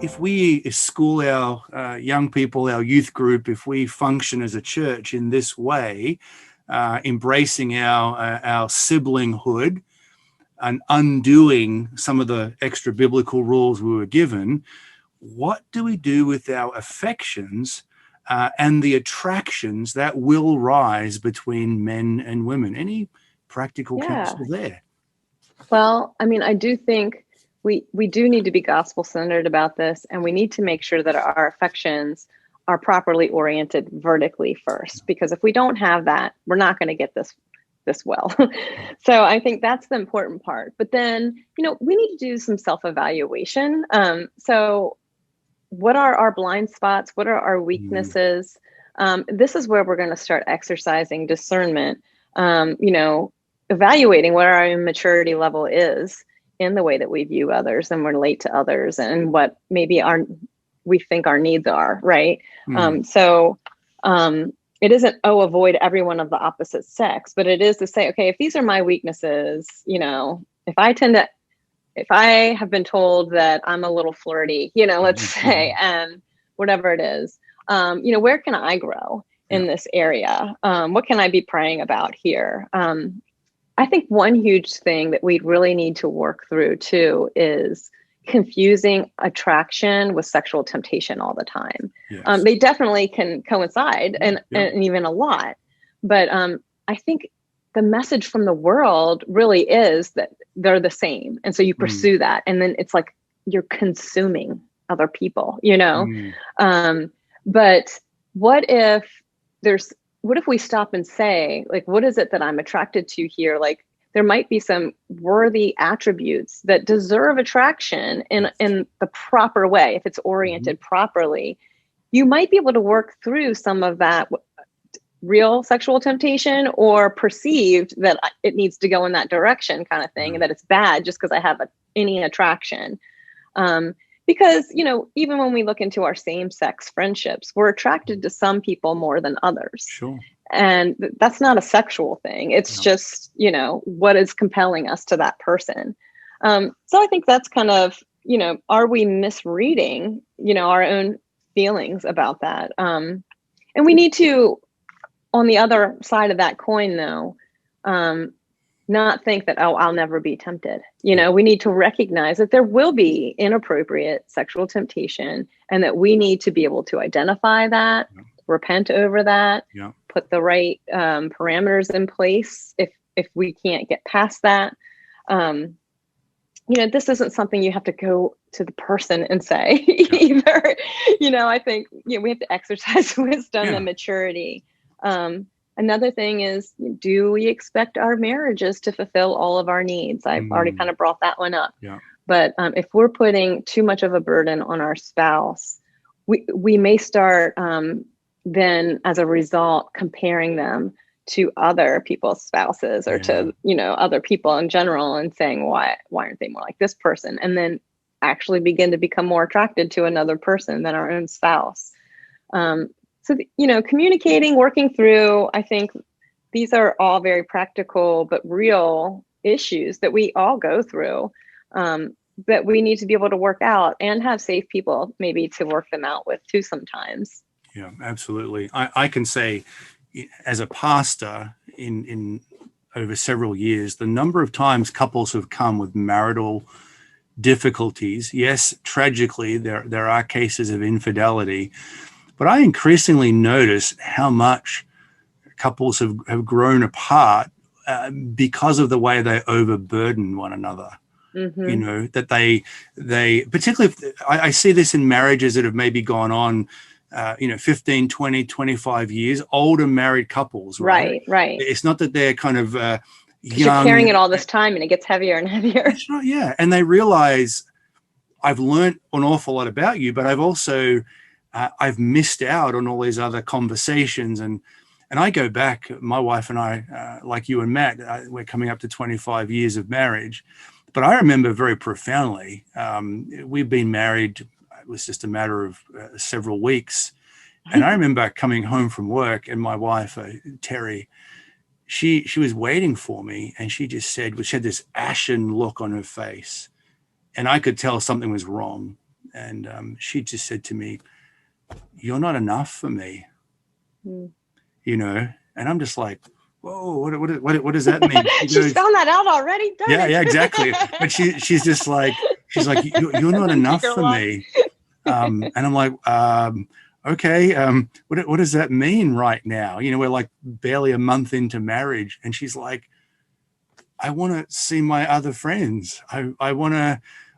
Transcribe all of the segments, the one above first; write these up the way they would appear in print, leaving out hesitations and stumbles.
if we school our young people, our youth group, if we function as a church in this way, embracing our siblinghood and undoing some of the extra biblical rules we were given, what do we do with our affections and the attractions that will rise between men and women? Any practical counsel there? Well, I mean, I do think we do need to be gospel centered about this, and we need to make sure that our affections are properly oriented vertically first, because if we don't have that, we're not going to get this well. So I think that's the important part. But then, we need to do some self-evaluation. So what are our blind spots? What are our weaknesses? This is where we're going to start exercising discernment, evaluating what our immaturity level is in the way that we view others and relate to others, and what maybe we think our needs are, right? It isn't, avoid everyone of the opposite sex, but it is to say, okay, if these are my weaknesses, if I have been told that I'm a little flirty, let's say, and whatever it is, where can I grow in this area? What can I be praying about here? I think one huge thing that we really need to work through too is confusing attraction with sexual temptation all the time. Yes. They definitely can coincide and even a lot. But I think the message from the world really is that they're the same. And so you pursue that. And then it's like you're consuming other people, But what if we stop and say, like, what is it that I'm attracted to here? Like, there might be some worthy attributes that deserve attraction in the proper way. If it's oriented properly, you might be able to work through some of that real sexual temptation, or perceived that it needs to go in that direction kind of thing, and that it's bad just because I have any attraction. Because, even when we look into our same-sex friendships, we're attracted to some people more than others. Sure. And that's not a sexual thing. It's just, what is compelling us to that person. So I think that's kind of, are we misreading, our own feelings about that? And we need to, on the other side of that coin, though, not think that, I'll never be tempted. We need to recognize that there will be inappropriate sexual temptation, and that we need to be able to identify that, repent over that, put the right parameters in place if we can't get past that. This isn't something you have to go to the person and say either. I think we have to exercise wisdom and maturity. Another thing is, do we expect our marriages to fulfill all of our needs? I've already kind of brought that one up. But if we're putting too much of a burden on our spouse, we may start then, as a result, comparing them to other people's spouses, or to other people in general, and saying, why aren't they more like this person? And then actually begin to become more attracted to another person than our own spouse. So, communicating, working through, I think these are all very practical but real issues that we all go through, that we need to be able to work out, and have safe people maybe to work them out with too sometimes. Yeah, absolutely. I can say, as a pastor in over several years, the number of times couples have come with marital difficulties. Yes, tragically, there are cases of infidelity, but I increasingly notice how much couples have grown apart because of the way they overburden one another. That they particularly, I see this in marriages that have maybe gone on 15, 20, 25 years, older married couples, right? Right. It's not that they're kind of young. You're carrying it all this time, and it gets heavier and heavier. That's right, yeah. And they realize, I've learned an awful lot about you, but I've also, I've missed out on all these other conversations. And I go back, my wife and I, like you and Matt, we're coming up to 25 years of marriage. But I remember very profoundly, we've been married, it was just a matter of several weeks. And I remember coming home from work, and my wife, Terry, she was waiting for me, and she just said, she had this ashen look on her face, and I could tell something was wrong. And she just said to me, "You're not enough for me," Mm. And I'm just like, whoa, what does that mean? She She's goes, found that out already. Darn yeah, it. exactly. But she's just like, you're not enough for me. And I'm like, okay, what does that mean right now? We're like barely a month into marriage. And she's like, I want to see my other friends. I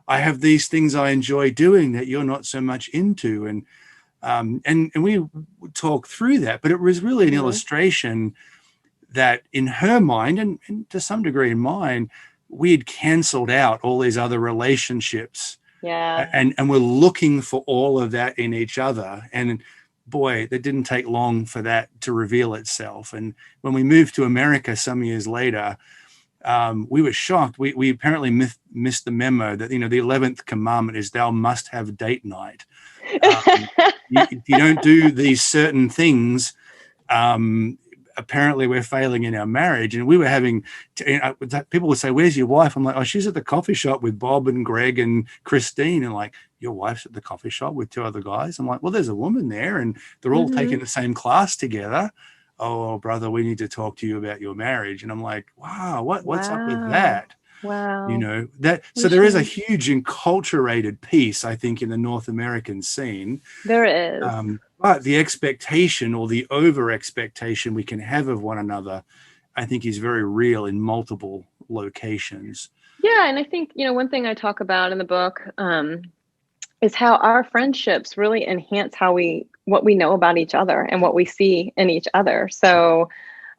have these things I enjoy doing that you're not so much into. And we talk through that, but it was really an illustration that in her mind, and to some degree in mine, we had canceled out all these other relationships. Yeah. And we're looking for all of that in each other. And boy, it didn't take long for that to reveal itself. And when we moved to America some years later, we were shocked. We apparently missed the memo that, the 11th commandment is thou must have date night. If you don't do these certain things, apparently we're failing in our marriage. And we were having people would say, "Where's your wife?" I'm like, "Oh, she's at the coffee shop with Bob and Greg and Christine." And like, "Your wife's at the coffee shop with 2 other guys?" I'm like, "Well, there's a woman there and they're all taking the same class together." "Oh, brother, we need to talk to you about your marriage." And I'm like, wow, what's up with that? Wow. So there is a huge enculturated piece, I think, in the North American scene. There is. But the expectation or the over expectation we can have of one another, I think, is very real in multiple locations. Yeah. And I think, one thing I talk about in the book is how our friendships really enhance what we know about each other and what we see in each other. So,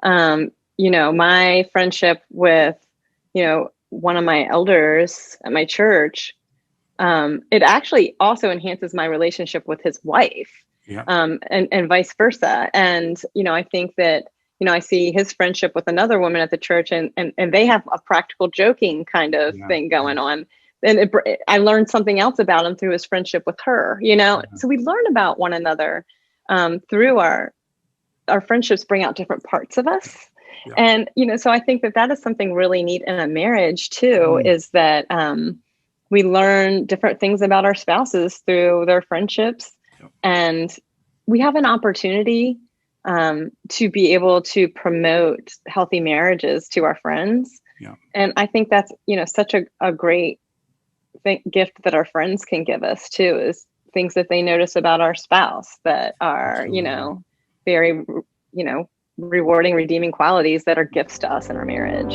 my friendship with, one of my elders at my church, it actually also enhances my relationship with his wife. Yeah. And vice versa. And, I think that, I see his friendship with another woman at the church and they have a practical joking kind of thing going on. And I learned something else about him through his friendship with her, So we learn about one another through our friendships bring out different parts of us. Yeah. And, so I think that is something really neat in a marriage too, is that we learn different things about our spouses through their friendships. Yeah. And we have an opportunity to be able to promote healthy marriages to our friends. Yeah. And I think that's, such a great gift that our friends can give us too, is things that they notice about our spouse that are, very, rewarding, redeeming qualities that are gifts to us in our marriage.